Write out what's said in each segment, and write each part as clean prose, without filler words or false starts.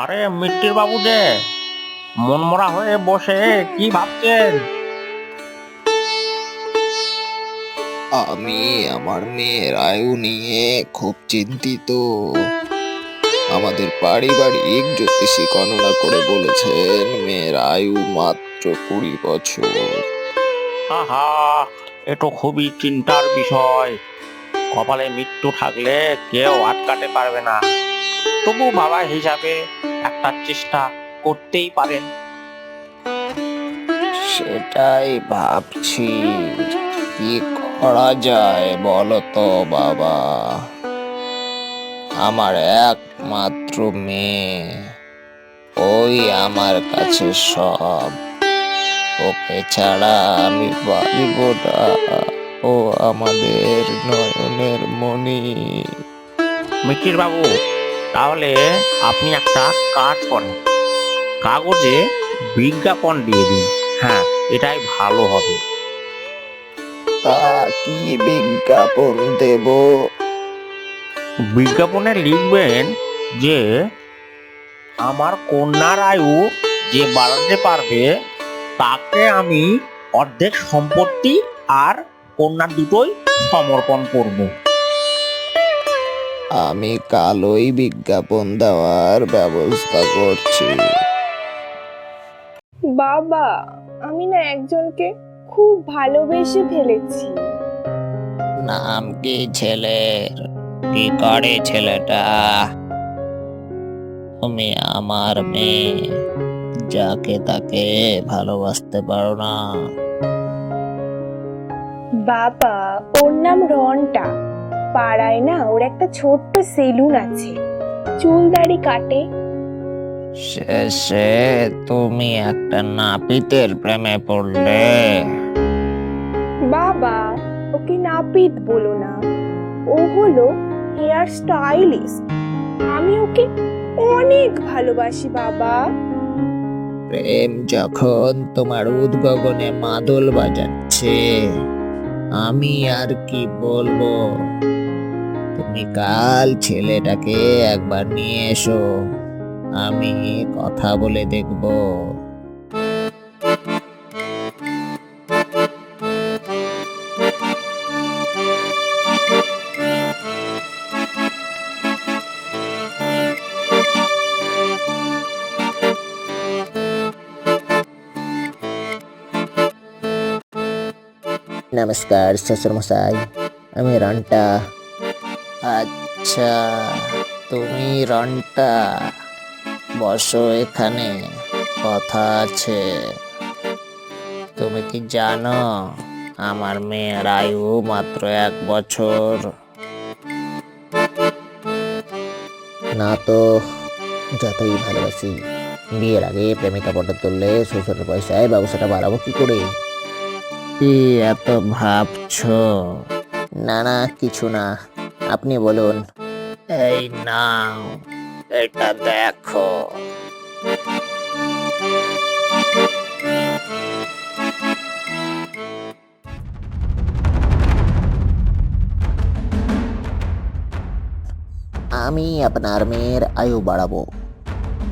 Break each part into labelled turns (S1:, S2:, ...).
S1: আরে মিট্টির বাবু যে মনমরা হয়ে বসে কি ভাবছেন?
S2: আমি আমার মেয়ের আয়ু নিয়ে খুব চিন্তিত। আমাদের পারিবারিক জ্যোতিষী গণনা করে বলেছেন মেয়ের আয়ু মাত্র 20 বছর।
S1: আহা, এ তো খুবই চিন্তার বিষয়। কপালে মৃত্যু থাকলে কেউ আটকাতে পারবে না। তবু বাবা হিসাবে একটা চেষ্টা করতেই পারেন।
S2: সেটাই ভাবছি, কি করা যায় বলো তো বাবা। আমার একমাত্র মেয়ে, ওই আমার কাছে সব। ওকে ছাড়া আমি বাঁচব না। ও আমাদের নয়নের মণি।
S1: মিট্টির বাবু, তাহলে আপনি একটা কাজ করেন, কাগজে বিজ্ঞাপন দিয়ে দিন। হ্যাঁ, এটাই ভালো হবে।
S2: তা কি বিজ্ঞাপন দেব?
S1: বিজ্ঞাপনে লিখবেন যে আমার কন্যার আয়ু যে বাড়াতে পারবে তাকে আমি অর্ধেক সম্পত্তি আর কন্যা দুটোই সমর্পণ করব।
S2: আমি কালই বিজ্ঞাপন দেওয়ার ব্যবস্থা করছি।
S3: বাবা, আমি না একজনকে খুব ভালোবেসে ফেলেছি।
S2: নাম কি ছেলের? কি করে ছেলেটা? তুমি আমার মেয়ে, যাকে তাকে ভালোবাসতে পারো না?
S3: বাবা, ওর নাম রন্টা। পাড়ায় না ওর একটা ছোট্ট সেলুন আছে, চুল দাড়ি কাটে।
S2: শেষে তুমি একটা নাপিতের প্রেমে পড়লে?
S3: বাবা, ওকে নাপিত বলো না, ও হলো হেয়ার স্টাইলিস্ট। আমি ওকে অনেক ভালোবাসি বাবা।
S2: প্রেম যখন তোমার উদ্গগনে মাদল বাজাচ্ছে, আমি আর কি বলবো। তুমি কাল ছেলেটাকে একবার নিয়ে এসো, আমি কথা বলে দেখব। নমস্কার শ্বশুর মশাই, আমি রন্টা। আচ্ছা, তুমি রন্টা, বসো এখানে, কথা আছে। তুমি কি জানো আমার মেয়ের আয়ু মাত্র 1 বছর? না তো, যতই ভালোবাসি, বিয়ের আগে প্রেমিকা পটে তুললে শ্বশুরের পয়সায় ব্যবসাটা বাড়াবো কি করে? কি এত ভাবছো? না না, কিছু না, আপনি বলুন। এই নাও, এটা দেখো। আমি আপনার মেয়ের আয়ু বাড়াবো,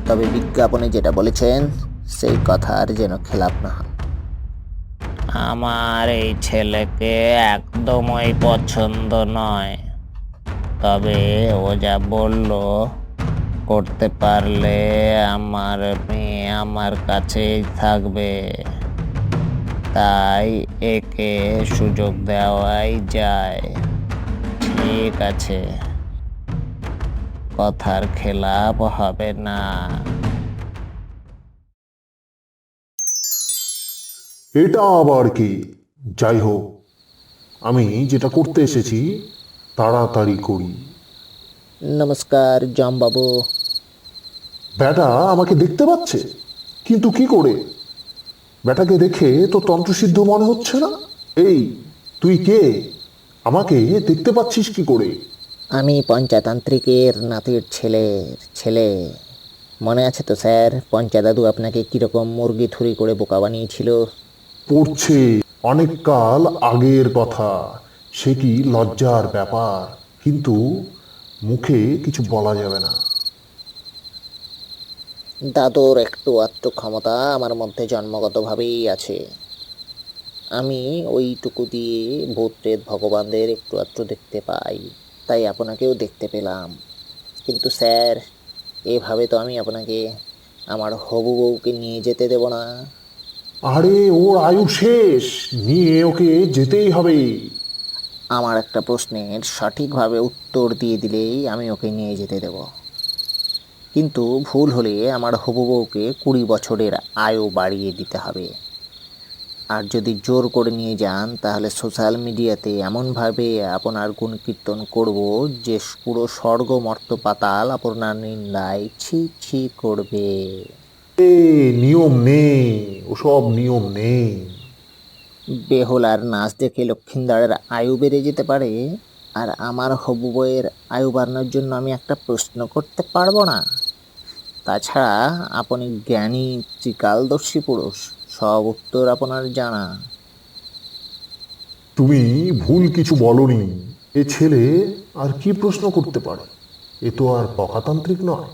S2: তবে বিজ্ঞাপনে যেটা বলেছেন সেই কথার যেন খেলাপ না হয়। আমার এই ছেলেকে একদমই পছন্দ নয়, তবে ও যা বলল, করতে পারলে আমার মেয়ে আমার কাছেই থাকবে, তাই একে সুযোগ দেওয়াই যায়। ঠিক আছে, কথার খেলাপ হবে না।
S4: এটা আবার কি? যাই হোক, আমি যেটা করতে এসেছি তাড়াতাড়ি করি।
S2: নমস্কার জমবাবু।
S4: ব্যাটা আমাকে দেখতে পাচ্ছে, কিন্তু কি করে? ব্যাটাকে দেখে তো তন্ত্রসিদ্ধ মনে হচ্ছে না। এই, তুই কে? আমাকে দেখতে পাচ্ছিস কি করে?
S2: আমি পঞ্চতান্ত্রিকের নাতির ছেলে। মনে আছে তো স্যার, পঞ্চা দাদু আপনাকে কিরকম মুরগি থুরি করে বোকা বানিয়েছিল?
S4: পড়ছে, অনেক কাল আগের কথা। সে কি লজ্জার ব্যাপার, কিন্তু মুখে কিছু বলা যাবে না।
S2: দাদুর একটু আধটু ক্ষমতা আমার মধ্যে জন্মগতভাবেই আছে। আমি ওইটুকু দিয়ে ভূত প্রেত ভগবানদের একটু আধটু দেখতে পাই, তাই আপনাকেও দেখতে পেলাম। কিন্তু স্যার, এভাবে তো আমি আপনাকে আমার হবু বউকে নিয়ে যেতে দেব না।
S4: আরে ওর আয়ু শেষ, নিয়ে ওকে যেতেই হবে।
S2: আমার একটা প্রশ্নের সঠিকভাবে উত্তর দিয়ে দিলেই আমি ওকে নিয়ে যেতে দেব। কিন্তু ভুল হলে আমার হবু বউকে 20 বছরের আয়ু বাড়িয়ে দিতে হবে। আর যদি জোর করে নিয়ে যান তাহলে সোশ্যাল মিডিয়াতে এমনভাবে আপনার গুণ কীর্তন করব যে পুরো স্বর্গ মর্ত পাতাল আপনার নিন্দায় ছি ছি করবে।
S4: এ নিয়ম নেই, ওসব নিয়ম নেই।
S2: বেহুলার নাচ দেখে লক্ষিন্দারের আয়ু বেড়ে যেতে পারে, আর আমার হবু বউয়ের আয়ু বাড়ানোর জন্য আমি একটা প্রশ্ন করতে পারবো না? তাছাড়া আপনি জ্ঞানী ত্রিকালদর্শী পুরুষ, সব উত্তর আপনার জানা।
S4: তুমি ভুল কিছু বলনি। এ ছেলে আর কি প্রশ্ন করতে পারে? এ তো আর পকাতান্ত্রিক নয়।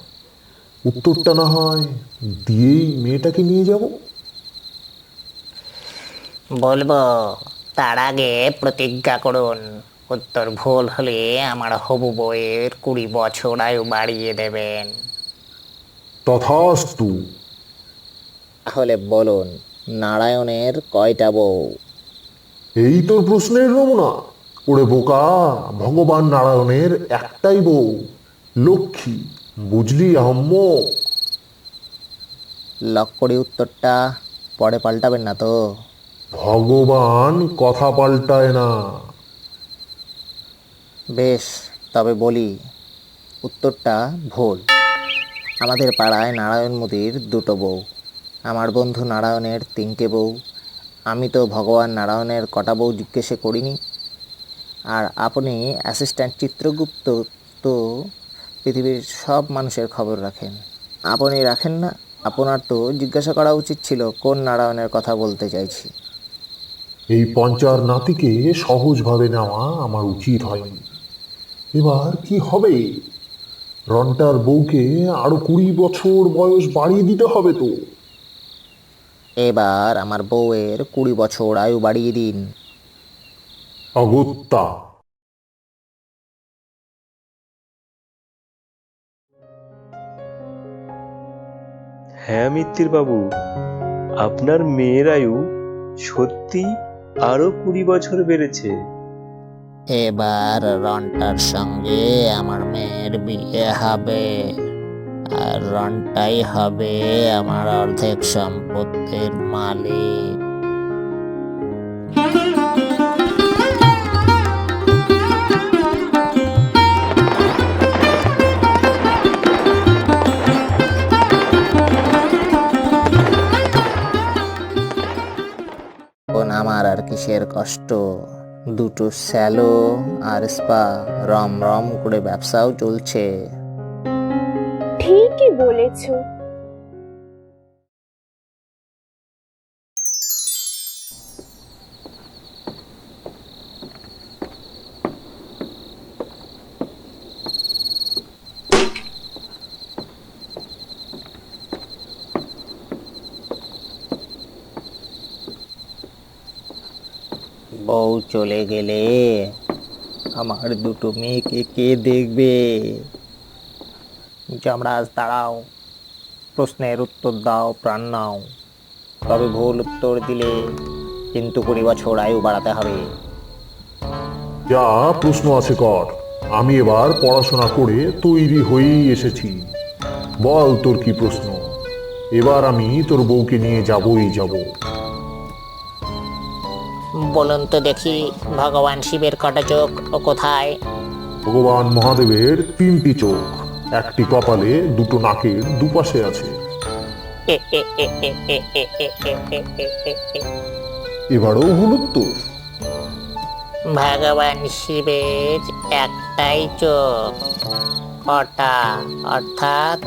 S4: উত্তরটা না হয় দিয়েই মেয়েটাকে নিয়ে যাব।
S2: বলবো, তার আগে প্রতিজ্ঞা করুন, উত্তর ভুল হলে আমার হবু বউয়ের 20 বছর আয়ু বাড়িয়ে দেবেন।
S4: তথাস্তু।
S2: তাহলে বলুন, নারায়ণের কয়টা বউ?
S4: এই তোর প্রশ্নের নমুনা? ওরে বোকা, ভগবান নারায়ণের একটাই বউ, লক্ষ্মী। বুঝলি আহম্মক?
S2: লক করে উত্তরটা পরে পাল্টাবেন না তো?
S4: ভগবান কথা পাল্টায় না।
S2: বেশ, তবে বলি, উত্তরটা ভুল। আমাদের পাড়ায় নারায়ণ মুদির 2টো বউ, আমার বন্ধু নারায়ণের 3টে বউ। আমি তো ভগবান নারায়ণের কটা বউ জিজ্ঞেসে করিনি। আর আপনি অ্যাসিস্ট্যান্ট চিত্রগুপ্ত, তো পৃথিবীর সব মানুষের খবর রাখেন। আপনি রাখেন না? আপনার তো জিজ্ঞাসা করা উচিত ছিল কোন নারায়ণের কথা বলতে চাইছি।
S4: এই পঞ্চার নাতিকে সহজভাবে নেওয়া আমার উচিত হয়নি। এবার কি হবে? রন্টার বউকে আরো 20 বছর বয়স বাড়িয়ে দিতে হবে তো।
S2: এবার আমার বউয়ের 20 বছর আয়ু বাড়িয়ে দিন।
S4: অগত্যা।
S5: হ্যাঁ মিত্তির বাবু, আপনার মেয়ের আয়ু সত্যি আরো 20 বছর বেড়েছে।
S2: এবার রন্টার সঙ্গে আমার মেয়ের বিয়ে হবে, আর রন্টাই হবে আমার অর্ধেক সম্পত্তির মালিক। এখন আমার আর কিসের কষ্ট? 2টো স্যালো আর স্পা, রম রম করে ব্যবসাও চলছে।
S3: ঠিকই বলেছো।
S2: বউ চলে গেলে আমার 2টো মেয়েকে কে দেখবে? যমরাজ দাঁড়াও, প্রশ্নের উত্তর দাও, প্রাণ নাও। তবে ভুল উত্তর দিলে কিন্তু 20 বছর আয়ু বাড়াতে হবে।
S4: যা প্রশ্ন আছে কর। আমি এবার পড়াশোনা করে তৈরি হয়েই এসেছি। বল তোর কি প্রশ্ন? এবার আমি তোর বউকে নিয়ে যাবই যাব।
S2: বলুন তো দেখি, ভগবান শিবের কটা চোখ ও কোথায়?
S4: ভগবান মহাদেবের 3টি চোখ, একটি কপালে, 2টো নাকের দুপাশে আছে। এবারও ভুল উত্তর।
S2: ভগবান শিবের একটাই চোখ। কটা? অর্থাৎ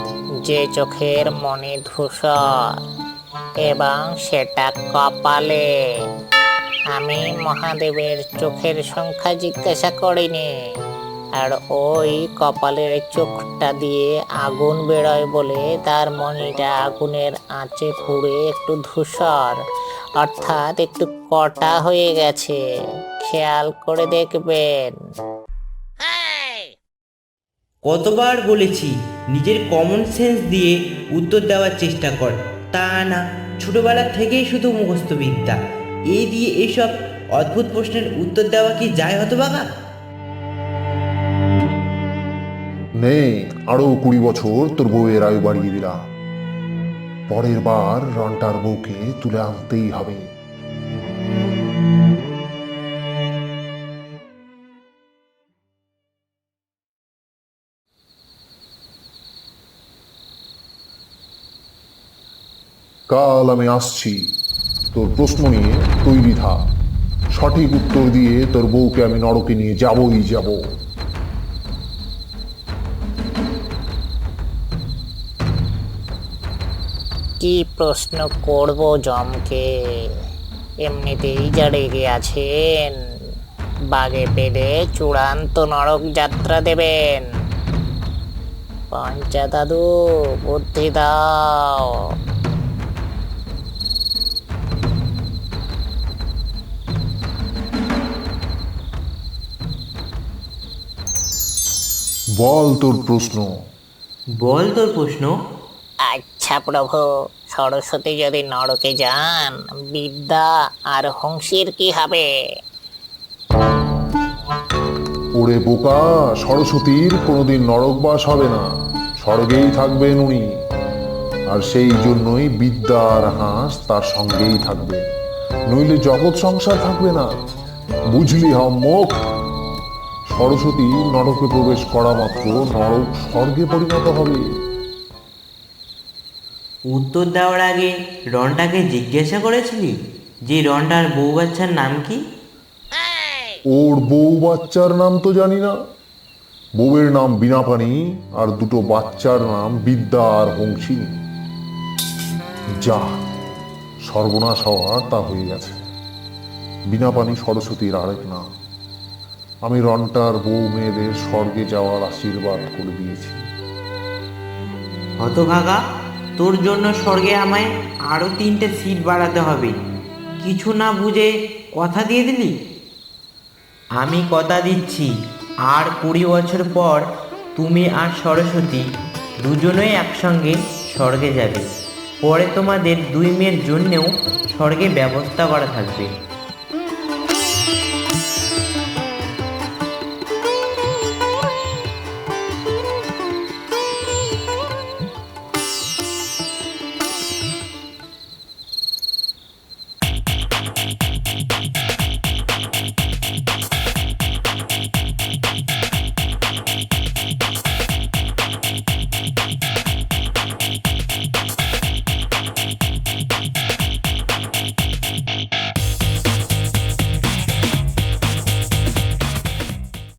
S2: যে চোখের মণি ধূসর, এবং সেটা কপালে। আমি মহাদেবের চোখের সংখ্যা জিজ্ঞাসা করিনি, আর ওই কপালের চোখটা দিয়ে আগুন বেরোয় বলে তার মনিটা আগুনের আঁচে পুড়ে একটু ধূসর, অর্থাৎ একটু কটা হয়ে গেছে। খেয়াল করে দেখবেন।
S6: কতবার বলেছি নিজের কমন সেন্স দিয়ে উত্তর দেওয়ার চেষ্টা কর, তা না, ছোটবেলা থেকেই শুধু মুখস্থ বিদ্যা। এই দিয়ে এইসব অদ্ভুত প্রশ্নের উত্তর দেওয়া কি যায় হতভাগা?
S4: নে, আরো 20 বছর তোর বউয়ের আয়ু বাড়িয়ে দিলাম। পরের বার রন্টার বউকে তুলে আনতেই হবে। কাল আমি আসছি, তোর প্রশ্ন নিয়ে তৈরি থাক। সঠিক উত্তর দিয়ে তোর বউকে আমি নরকে নিয়ে যাবই যাব।
S2: কি প্রশ্ন করব জমকে? এমনিতেই যা রেগে আছেন, বাগে পেলে চূড়ান্ত নরক যাত্রা দেবেন। পঞ্চা দাদু, বুদ্ধি দাও।
S4: বল তোর প্রশ্ন।
S6: বল তোর প্রশ্ন।
S2: আচ্ছা প্রভু, সরস্বতী যদি নরকে যান, বিদ্যা আর হংসীর কি হবে?
S4: ওরে বোকা, সরস্বতীর কোনোদিন নরকবাস হবে না, স্বর্গেই থাকবেন উনি। আর সেই জন্যই বিদ্যা আর হাঁস তার সঙ্গেই থাকবে, নইলে জগৎ সংসার থাকবে না। বুঝলি হাম্মক? সরস্বতী নরকে প্রবেশ করা মাত্র নরক স্বর্গে পরিণত হবে।
S6: উত্তর দেওয়ার আগে রনটাকে জিজ্ঞাসা করেছিলি যে রনটার বউ বাচ্চার নাম কি?
S4: ওর বউ বাচ্চার নাম তো জানি না। বউয়ের নাম বীণাপানি আর দুটো বাচ্চার নাম বিদ্যা আর হংসিনী। যা, সর্বনাশ হওয়ার তা হয়ে গেছে। বীণাপানি সরস্বতীর আরেক নাম। আমি রন্টার বউ মেয়েদের স্বর্গে যাওয়ার আশীর্বাদ করে দিয়েছি।
S6: হতভাগা, তোর জন্য স্বর্গে আমায় আরো 3টে সিট বাড়াতে হবে। কিছু না বুঝে কথা দিয়ে দিলি। আমি কথা দিচ্ছি, আর 20 বছর পর তুমি আর সরস্বতী দুজনেই একসঙ্গে স্বর্গে যাবে। পরে তোমাদের 2 মেয়ের জন্যেও স্বর্গে ব্যবস্থা করা থাকবে।